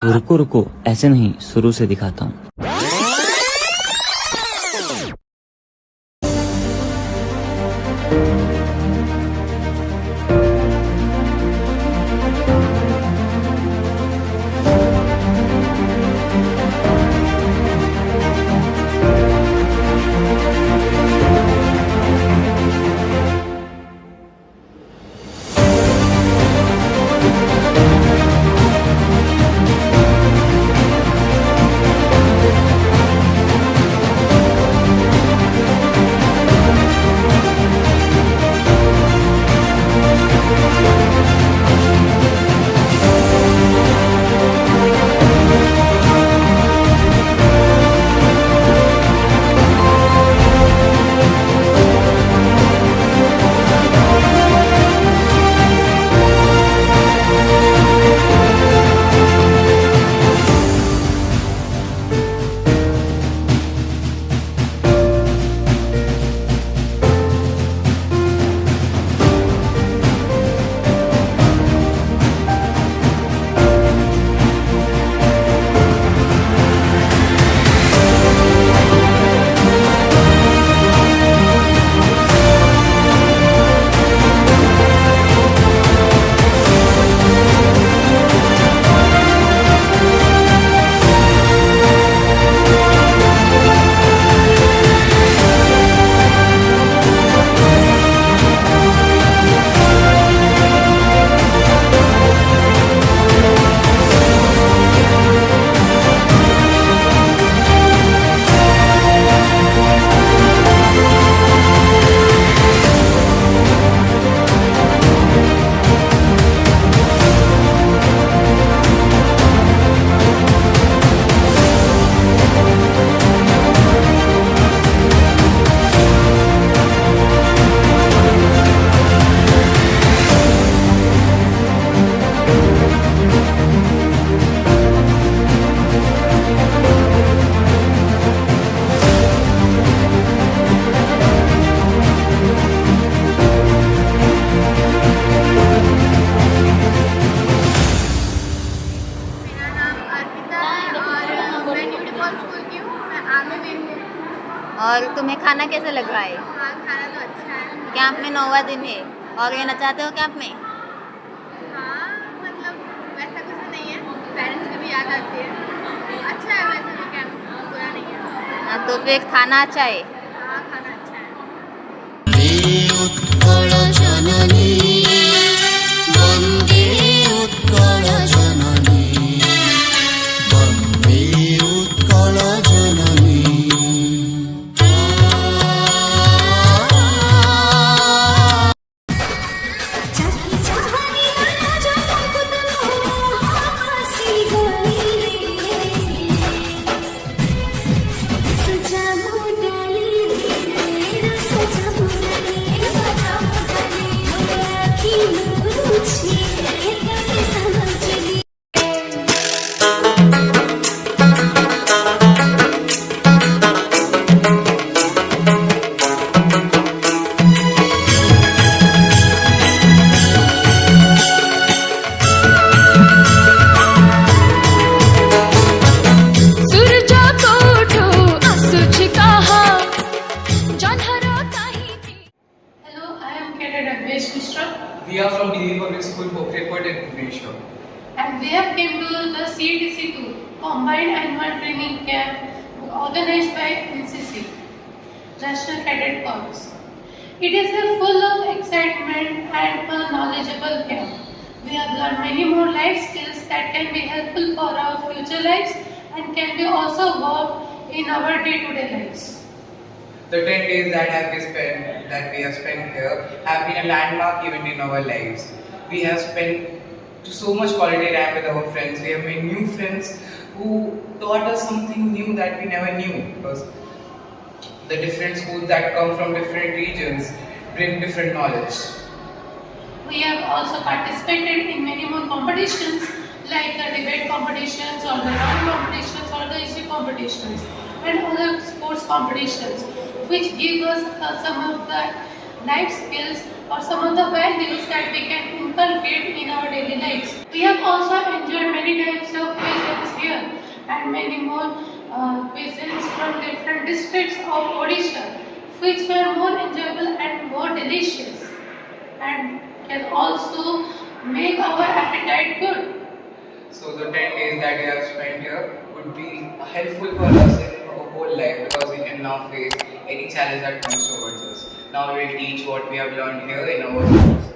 रुको रुको, ऐसे नहीं, शुरू से दिखाता हूँ। और तुम्हें खाना कैसा लग रहा है? हाँ, खाना तो अच्छा है। कैंप में 9वां दिन है और रहना चाहते हो कैंप में? हाँ, मतलब वैसा कुछ नहीं है, पेरेंट्स की भी याद आती है। अच्छा है वैसे तो, कैंप बुरा नहीं है। हाँ, तो फिर खाना अच्छा है? हाँ, खाना अच्छा है। We are from Delhi Public School, Cadet Corps. And we have came to the CDC 2 Combined Annual Training Camp organized by Mcc National Cadet Corps. It is a full of excitement and a knowledgeable camp. We have learned many more life skills that can be helpful for our future lives and can be also worked in our day-to-day lives. The 10 days that we have spent here have been a landmark event in our lives. We have spent so much quality time with our friends. We have made new friends who taught us something new that we never knew, because the different schools that come from different regions bring different knowledge. We have also participated in many more competitions like the debate competitions or the drawing competitions or the issue competitions and other sports competitions, which give us some of the life skills or some of the values that we can inculcate in our daily lives. We have also enjoyed many types of quiz and and many more cuisines from different districts of Odisha, which were more enjoyable and more delicious, and can also make our appetite good. So the 10 days that we have spent here would be helpful for us in our whole life because we can now face any challenge that comes towards us. Now we will teach what we have learned here in our schools.